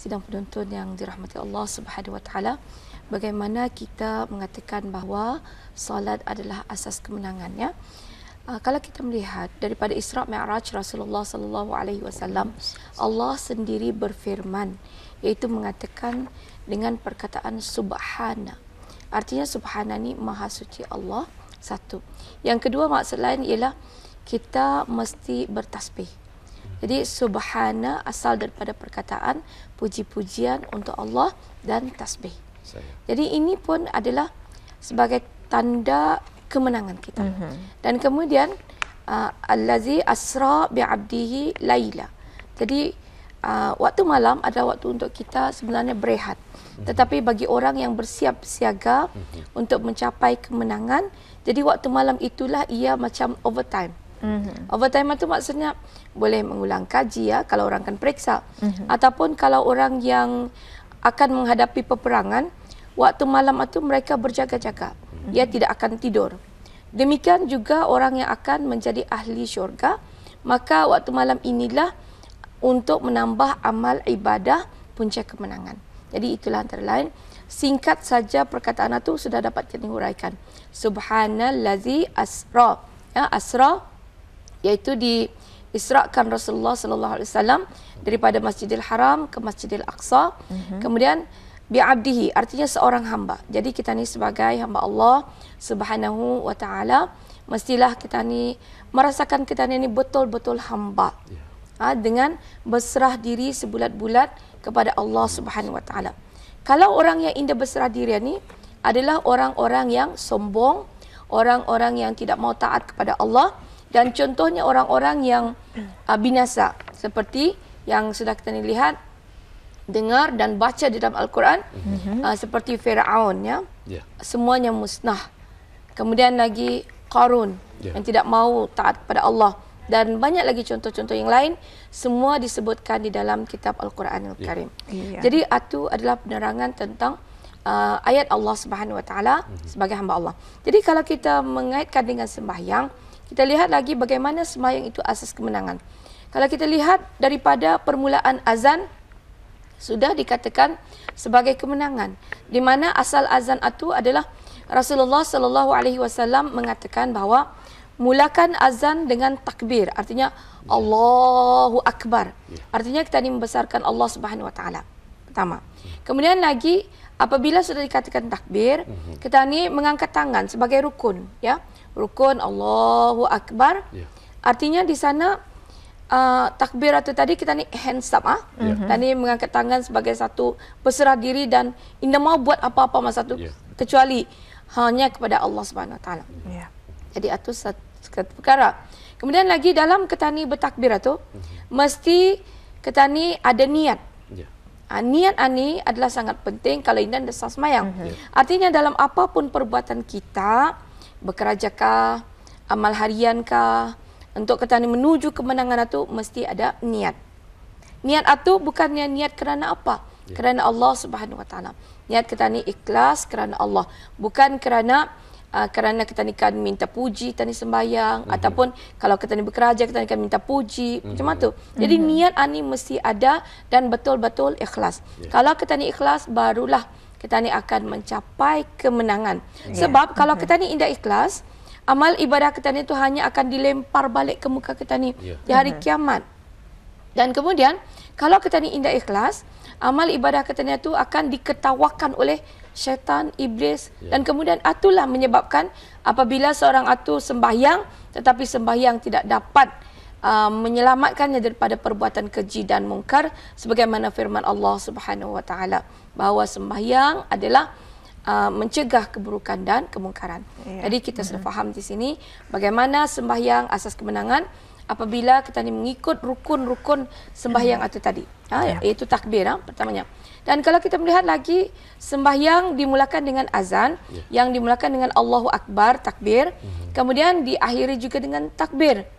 sidang penonton yang dirahmati Allah Subhanahu wa taala, bagaimana kita mengatakan bahawa solat adalah asas kemenangannya? Kalau kita melihat daripada Isra Mi'raj Rasulullah sallallahu alaihi wasallam, Allah sendiri berfirman, iaitu mengatakan dengan perkataan subhana. Artinya subhana ni maha suci Allah, satu. Yang kedua, maksud lain ialah kita mesti bertasbih. Jadi subhana asal daripada perkataan puji-pujian untuk Allah dan tasbih. Jadi ini pun adalah sebagai tanda kemenangan kita. Dan kemudian allazi asra bi'abdihi laila. Jadi waktu malam adalah waktu untuk kita sebenarnya berehat. Tetapi bagi orang yang bersiap siaga untuk mencapai kemenangan, jadi waktu malam itulah ia macam overtime. Overtime itu maksudnya boleh mengulang kaji ya, kalau orang akan periksa. Ataupun kalau orang yang akan menghadapi peperangan, waktu malam itu mereka berjaga-jaga. Dia tidak akan tidur. Demikian juga orang yang akan menjadi ahli syurga, maka waktu malam inilah untuk menambah amal ibadah punca kemenangan. Jadi itulah antara lain. Singkat saja perkataan itu sudah dapat kita huraikan. Subhanallazi asra. Ya, asra iaitu diisrakan Rasulullah sallallahu alaihi wasallam daripada Masjidil Haram ke Masjidil Aqsa. Kemudian bi'abdihi artinya seorang hamba. Jadi kita ni sebagai hamba Allah Subhanahu wa taala, mestilah kita ni merasakan kita ni betul-betul hamba. Dengan berserah diri sebulat-bulat kepada Allah Subhanahu wa taala. Kalau orang yang indah berserah diri ni adalah orang-orang yang sombong, orang-orang yang tidak mau taat kepada Allah, dan contohnya orang-orang yang binasa seperti yang sudah kita lihat, dengar dan baca di dalam Al-Quran, seperti Firaun ya. Semuanya musnah. Kemudian lagi Qarun yang tidak mau taat kepada Allah, dan banyak lagi contoh-contoh yang lain, semua disebutkan di dalam kitab Al-Quranul Karim. Jadi itu adalah penerangan tentang ayat Allah Subhanahu wa taala sebagai hamba Allah. Jadi kalau kita mengaitkan dengan sembahyang, kita lihat lagi bagaimana sembahyang itu asas kemenangan. Kalau kita lihat daripada permulaan azan sudah dikatakan sebagai kemenangan, di mana asal azan itu adalah Rasulullah sallallahu alaihi wasallam mengatakan bahawa mulakan azan dengan takbir, artinya Allahu Akbar. Artinya kita ini membesarkan Allah Subhanahu wa taala. Pertama. Kemudian lagi apabila sudah dikatakan takbir, kita ni mengangkat tangan sebagai rukun ya. Rukun Allahu Akbar. Artinya di sana takbir itu tadi kita ni hands up kita ni mengangkat tangan sebagai satu berserah diri dan tidak mau buat apa-apa masa itu kecuali hanya kepada Allah Subhanahu wa taala. Jadi itu satu perkara. Kemudian lagi dalam kita ni bertakbir itu mesti kita ni ada niat. Niat ini adalah sangat penting kalau ini dasar sembahyang. Artinya dalam apapun perbuatan kita, bekerjakah, amal hariankah, untuk kita ni menuju kemenangan itu mesti ada niat. Niat itu bukannya niat kerana apa? Kerana Allah Subhanahu wa taala. Niat kita ni ikhlas kerana Allah, bukan kerana kita ni kan minta puji, kita ni sembahyang, ataupun kalau kita ni bekerja, kita ni kan minta puji, macam tu. Jadi niat ini mesti ada dan betul-betul ikhlas. Kalau kita ni ikhlas, barulah kita ni akan mencapai kemenangan. Sebab kalau kita ni tidak ikhlas, amal ibadah kita ni tu hanya akan dilempar balik ke muka kita ni di hari kiamat. Dan kemudian kalau kita ni tidak ikhlas, amal ibadah kita ni tu akan diketawakan oleh syaitan, iblis, dan kemudian itulah menyebabkan apabila seorang itu sembahyang tetapi sembahyang tidak dapat menyelamatkannya daripada perbuatan keji dan mungkar, sebagaimana firman Allah Subhanahu wa taala bahawa sembahyang adalah mencegah keburukan dan kemungkaran. Jadi kita sudah faham di sini bagaimana sembahyang asas kemenangan apabila kita ni mengikut rukun-rukun sembahyang itu tadi. Iaitu takbir pertamanya. Dan kalau kita melihat lagi, sembahyang dimulakan dengan azan, yang dimulakan dengan Allahu Akbar, takbir, kemudian diakhiri juga dengan takbir.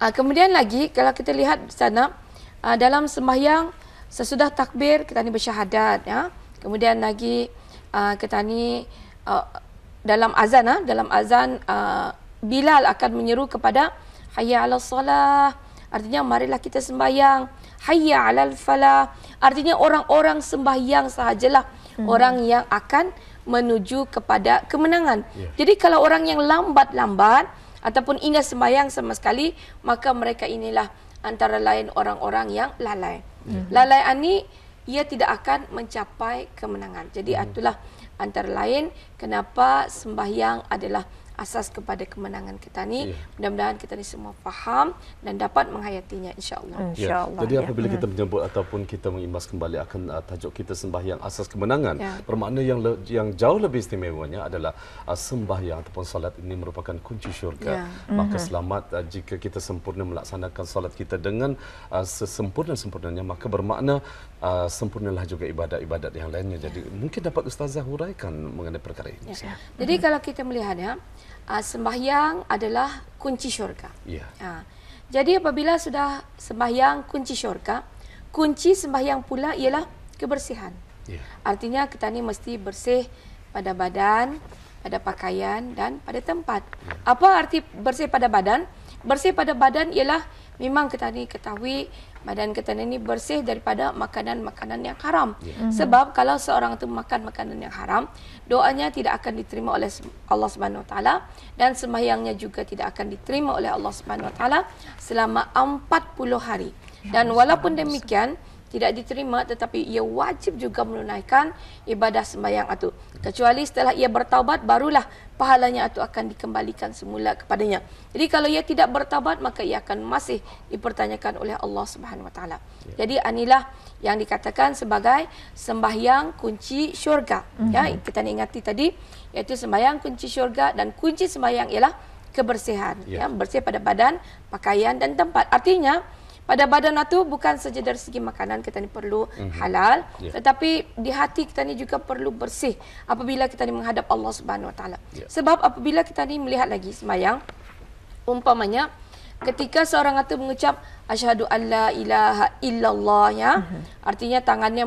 Kemudian lagi, kalau kita lihat di sana, dalam sembahyang, sesudah takbir, kita ni bersyahadat. Kemudian lagi, kita ni dalam azan, Bilal akan menyeru kepada hayya 'alas salah, artinya marilah kita sembahyang. hayya 'alal falah. Artinya orang-orang sembahyang sahajalah orang yang akan menuju kepada kemenangan. Jadi kalau orang yang lambat-lambat ataupun indah sembahyang sama sekali, maka mereka inilah antara lain orang-orang yang lalai. Lalai ini ia tidak akan mencapai kemenangan. Jadi itulah antara lain kenapa sembahyang adalah asas kepada kemenangan kita ni. Mudah-mudahan kita ni semua faham dan dapat menghayatinya, insya-Allah. InsyaAllah. Jadi apabila kita menyebut ataupun kita mengimbas kembali akan tajuk kita sembahyang asas kemenangan, bermakna yang jauh lebih istimewanya adalah sembahyang ataupun salat ini merupakan kunci syurga. Maka selamat jika kita sempurna melaksanakan salat kita dengan sesempurna-sempurnanya, maka bermakna sempurnalah juga ibadat-ibadat yang lainnya. Jadi mungkin dapat Ustazah huraikan mengenai perkara ini. Jadi kalau kita melihatnya, sembahyang adalah kunci syurga. Jadi apabila sudah sembahyang kunci syurga, kunci sembahyang pula ialah kebersihan. Artinya kita ni mesti bersih pada badan, pada pakaian dan pada tempat. Apa arti bersih pada badan? Bersih pada badan ialah memang kita ni ketahui badan kita ni bersih daripada makanan-makanan yang haram. Sebab kalau seorang itu makan makanan yang haram, doanya tidak akan diterima oleh Allah Subhanahu Wa Taala dan sembahyangnya juga tidak akan diterima oleh Allah Subhanahu Wa Taala selama 40 hari. Dan walaupun demikian tidak diterima, tetapi ia wajib juga menunaikan ibadah sembahyang itu. Kecuali setelah ia bertaubat, barulah pahalanya itu akan dikembalikan semula kepadanya. Jadi kalau ia tidak bertaubat, maka ia akan masih dipertanyakan oleh Allah Subhanahu Wa Taala. Jadi inilah yang dikatakan sebagai sembahyang kunci syurga. Ya, kita ingati tadi, iaitu sembahyang kunci syurga, dan kunci sembahyang ialah kebersihan. Ya, bersih pada badan, pakaian dan tempat. Artinya pada badan itu bukan saja dari segi makanan kita ni perlu halal, tetapi di hati kita ni juga perlu bersih apabila kita ni menghadap Allah Subhanahu Wa Taala. Sebab apabila kita ni melihat lagi sembahyang, umpamanya ketika seorang itu mengucap asyhadu alla ilaha illallah, ya, artinya tangannya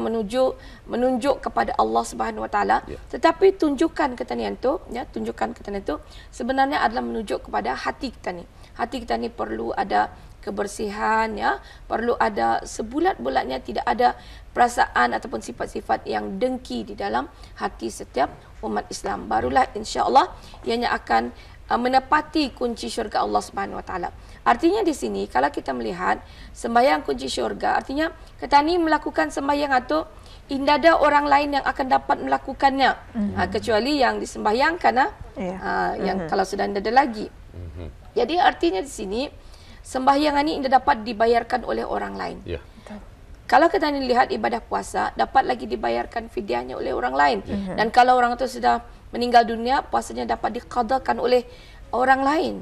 menunjuk kepada Allah Subhanahu Wa Taala, tetapi tunjukkan ketanian itu, ya, tunjukkan ketanian itu sebenarnya adalah menunjuk kepada hati kita ni. Hati kita ni perlu ada kebersihan, ya, perlu ada sebulat-bulatnya tidak ada perasaan ataupun sifat-sifat yang dengki di dalam hati setiap umat Islam. Barulah insya-Allah ianya akan menepati kunci syurga Allah Subhanahu Wa Taala. Artinya di sini kalau kita melihat sembahyang kunci syurga, artinya kita ni melakukan sembahyang itu tidak ada orang lain yang akan dapat melakukannya, kecuali yang disembahyangkan, yang kalau sudah tidak ada lagi. Jadi artinya di sini sembahyang ini tidak dapat dibayarkan oleh orang lain. Kalau kita lihat ibadah puasa, dapat lagi dibayarkan fidyahnya oleh orang lain. Dan kalau orang itu sudah meninggal dunia, puasanya dapat diqadakan oleh orang lain.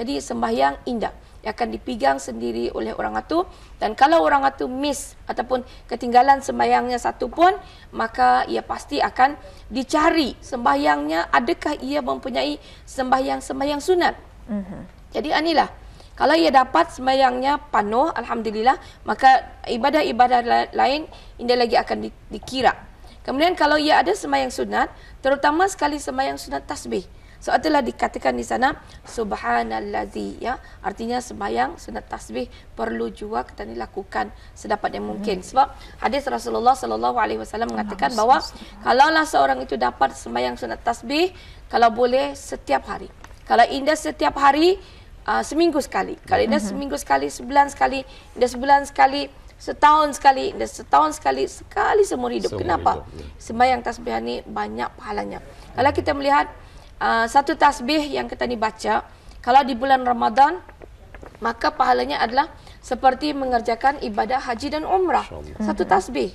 Jadi sembahyang indah akan dipegang sendiri oleh orang itu. Dan kalau orang itu miss ataupun ketinggalan sembahyangnya satu pun, maka ia pasti akan dicari sembahyangnya, adakah ia mempunyai sembahyang sunat. Jadi inilah, kalau ia dapat sembahyangnya penuh, alhamdulillah, maka ibadah-ibadah lain indah lagi akan dikira. Kemudian kalau ia ada sembahyang sunat, terutama sekali sembahyang sunat tasbih. So itulah dikatakan di sana subhanallazi, ya, artinya sembahyang sunat tasbih perlu juga kita lakukan sedapat yang mungkin. Sebab hadis Rasulullah sallallahu alaihi wasallam mengatakan bahawa kalaulah seorang itu dapat sembahyang sunat tasbih, kalau boleh setiap hari. Kalau indah setiap hari, seminggu sekali. Kalau indah seminggu sekali, sebulan sekali, indah sebulan sekali, setahun sekali, indah setahun sekali, sekali seumur hidup. Kenapa? Sembahyang tasbih ini banyak pahalanya. Kalau kita melihat satu tasbih yang kita ni baca, kalau di bulan Ramadan, maka pahalanya adalah seperti mengerjakan ibadah haji dan umrah. Satu tasbih.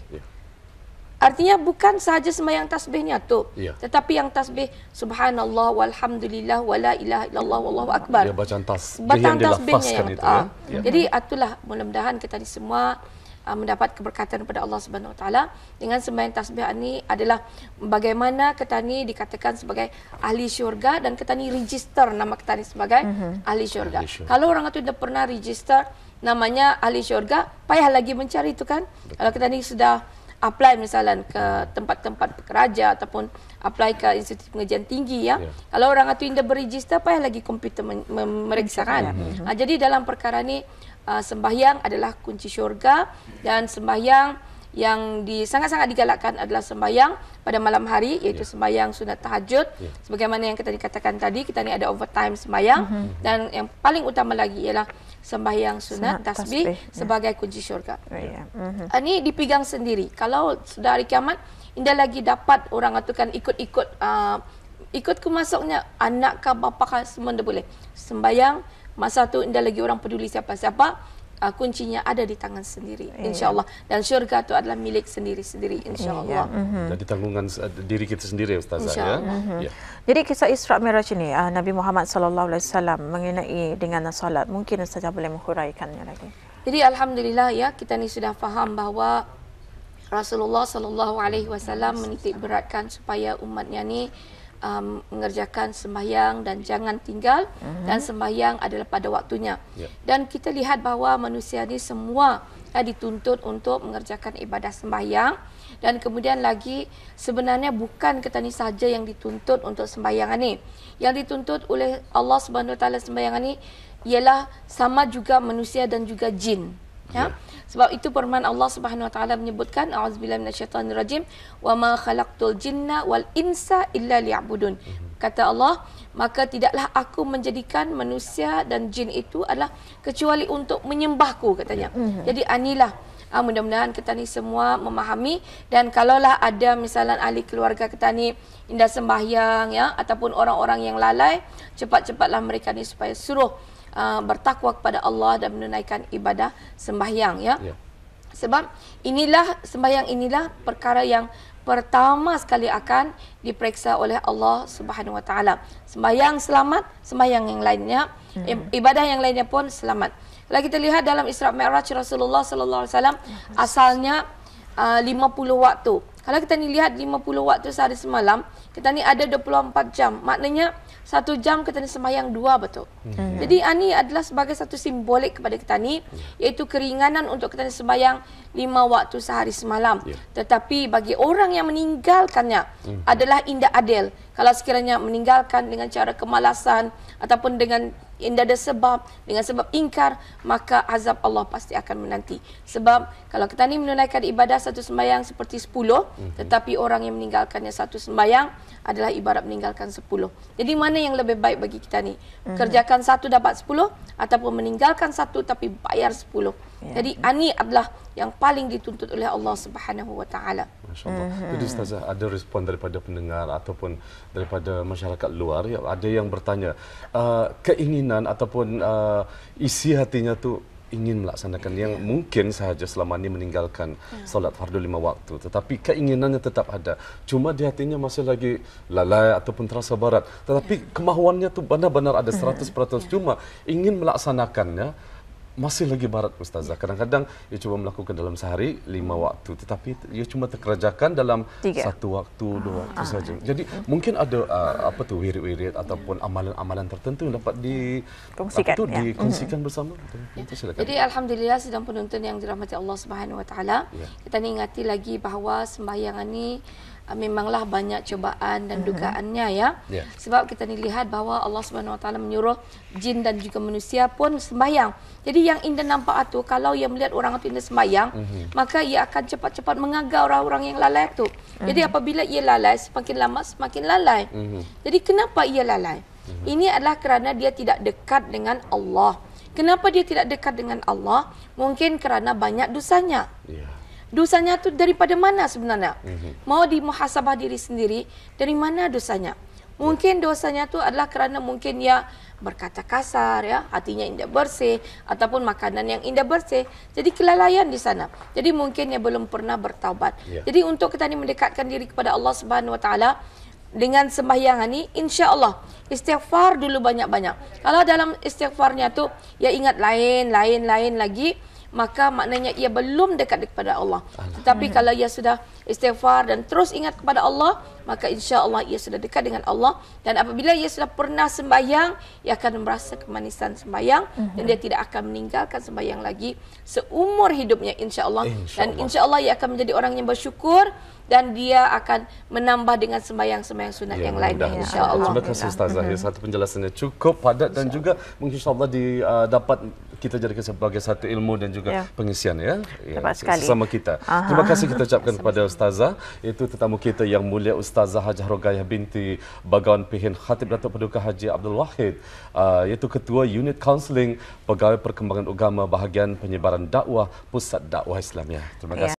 Artinya bukan sahaja sembahyang tasbihnya tu, tetapi yang tasbih subhanallah walhamdulillah wala ilaha illallah wallahu akbar. Bacaan tasbih yang dilafazkan itu. Jadi itulah, mudah-mudahan kita ni semua mendapat keberkatan daripada Allah Subhanahu Wa Taala dengan sembahyang tasbih ini. Adalah bagaimana kita ni dikatakan sebagai ahli syurga, dan kita ni register nama kita ni sebagai ahli syurga. Kalau orang itu tidak pernah register namanya ahli syurga, payah lagi mencari itu kan. Kalau kita ni sudah apply misalnya ke tempat-tempat pekerja ataupun apply ke institusi pengajian tinggi, ya. Kalau orang itu tidak berregister, payah lagi komputer memeriksa kan. Jadi dalam perkara ni sembahyang adalah kunci syurga, dan sembahyang yang sangat-sangat digalakkan adalah sembahyang pada malam hari, iaitu sembahyang sunat tahajud. Sebagaimana yang kita dikatakan tadi, kita ni ada overtime sembahyang, dan yang paling utama lagi ialah sembahyang sunat tasbih sebagai kunci syurga. Ini dipegang sendiri. Kalau sudah hari kiamat, indah lagi dapat orang itu kan ikut-ikut ikut ke masuknya anak kah, bapa kah, semua dah boleh sembahyang. Masa tu indah lagi orang peduli siapa-siapa. Kuncinya ada di tangan sendiri, insya-Allah. Dan syurga itu adalah milik sendiri-sendiri, insya-Allah. Jadi tanggungan diri kita sendiri, Ustazah, ya. Jadi kisah Isra Miraj ini, Nabi Muhammad sallallahu alaihi wasallam mengenai dengan salat, mungkin Ustazah boleh menghuraikannya lagi. Jadi alhamdulillah ya, kita ni sudah faham bahawa Rasulullah sallallahu alaihi wasallam menitik beratkan supaya umatnya ni mengerjakan sembahyang dan jangan tinggal, dan sembahyang adalah pada waktunya. Dan kita lihat bahawa manusia ni semua dituntut untuk mengerjakan ibadah sembahyang, dan kemudian lagi sebenarnya bukan kita ni saja yang dituntut untuk sembahyang ni. Yang dituntut oleh Allah Subhanahu Wa Taala sembahyang ni ialah sama juga manusia dan juga jin. Ya. Sebab itu firman Allah Subhanahu Wa Taala menyebutkan, a'udzubillahi minasyaitonir rajim, wa ma khalaqtul jinna wal insa illa liya'budun. Kata Allah, maka tidaklah aku menjadikan manusia dan jin itu adalah kecuali untuk menyembahku, katanya. Jadi anilah mudah-mudahan kita ni semua memahami, dan kalaulah ada misalnya ahli keluarga kita ni indah sembahyang ya, ataupun orang-orang yang lalai, cepat-cepatlah mereka ni supaya suruh bertakwa kepada Allah dan menunaikan ibadah sembahyang ya. Sebab inilah sembahyang inilah perkara yang pertama sekali akan diperiksa oleh Allah Subhanahu Wa Taala. Sembahyang selamat, sembahyang yang lainnya, ibadah yang lainnya pun selamat. Kalau kita lihat dalam Isra Mi'raj Rasulullah sallallahu alaihi wasallam asalnya 50 waktu. Kalau kita ni lihat 50 waktu sehari semalam, kita ni ada 24 jam. Maknanya 1 jam kita ni sembahyang 2 betul. Jadi ini adalah sebagai satu simbolik kepada kita ni, iaitu keringanan untuk kita ni sembahyang 5 waktu sehari semalam. Tetapi bagi orang yang meninggalkannya adalah indah adil. Kalau sekiranya meninggalkan dengan cara kemalasan ataupun dengan indah ada sebab, dengan sebab ingkar, maka azab Allah pasti akan menanti. Sebab kalau kita ni menunaikan ibadah satu sembahyang seperti 10, tetapi orang yang meninggalkannya satu sembahyang adalah ibarat meninggalkan 10. Jadi mana yang lebih baik bagi kita ni? Kerjakan satu dapat 10, ataupun meninggalkan satu tapi bayar 10. Jadi ini adalah yang paling dituntut oleh Allah Subhanahu Wa Taala. Masya-Allah. Jadi Ustazah, ada respon daripada pendengar ataupun daripada masyarakat luar, ya, ada yang bertanya keinginan ataupun isi hatinya tu ingin melaksanakan yang mungkin sahaja selama ini meninggalkan solat fardu 5 waktu, tetapi keinginannya tetap ada. Cuma di hatinya masih lagi lalai ataupun terasa berat. Tetapi kemahuannya tu benar-benar ada 100%, cuma ingin melaksanakannya masih lagi barat, Ustazah. Kadang-kadang ia cuba melakukan dalam sehari 5 waktu, tetapi ia cuma terkerjakan dalam 1 waktu, 2 waktu saja. Jadi mungkin ada apa tu wirid-wirid ataupun amalan-amalan tertentu yang dapat dikongsikan bersama. Silakan. Jadi alhamdulillah sedang penonton yang dirahmati Allah Subhanahu Wa Taala, kita ni ingati lagi bahawa sembahyang ini memanglah banyak cobaan dan dugaannya ya. Sebab kita ni lihat bahawa Allah Subhanahu Wa Taala menyuruh jin dan juga manusia pun sembahyang. Jadi yang indah nampak itu, kalau ia melihat orang itu indah sembahyang, maka ia akan cepat-cepat mengagar orang-orang yang lalai itu. Jadi apabila ia lalai, semakin lama semakin lalai. Jadi kenapa ia lalai? Ini adalah kerana dia tidak dekat dengan Allah. Kenapa dia tidak dekat dengan Allah? Mungkin kerana banyak dosanya. Dosanya tu daripada mana sebenarnya? Mau dimuhasabah diri sendiri, dari mana dosanya? Mungkin dosanya tu adalah kerana mungkin ia berkata kasar ya, hatinya indah bersih, ataupun makanan yang indah bersih. Jadi kelalaian di sana. Jadi mungkin ia belum pernah bertaubat. Jadi untuk kita ni mendekatkan diri kepada Allah Subhanahu Wa Taala dengan sembahyang ni, insya-Allah istighfar dulu banyak-banyak. Kalau dalam istighfarnya tu ia ingat lain lagi, maka maknanya ia belum dekat kepada Allah. Tetapi kalau ia sudah istighfar dan terus ingat kepada Allah, maka insya-Allah ia sudah dekat dengan Allah. Dan apabila ia sudah pernah sembahyang, ia akan merasa kemanisan sembahyang, dan dia tidak akan meninggalkan sembahyang lagi seumur hidupnya, insya-Allah. Dan insya-Allah ia akan menjadi orang yang bersyukur, dan dia akan menambah dengan sembahyang-sembahyang sunat yang lainnya, insya-Allah. Terima kasih Ustazah. Satu penjelasannya cukup padat dan juga mungkin insya-Allah dapat kita jadikan sebagai satu ilmu dan juga pengisian ya. Tepat sekali. Sesama kita. Terima kasih kita ucapkan kepada Ustazah, iaitu tetamu kita yang mulia Ustazah Hajah Rogayah binti Bagawan Pihin Khatib Datuk Paduka Haji Abdul Wahid, iaitu Ketua Unit Counselling Pegawai Perkembangan Agama Bahagian Penyebaran Dakwah Pusat Dakwah Islamiah. Terima kasih.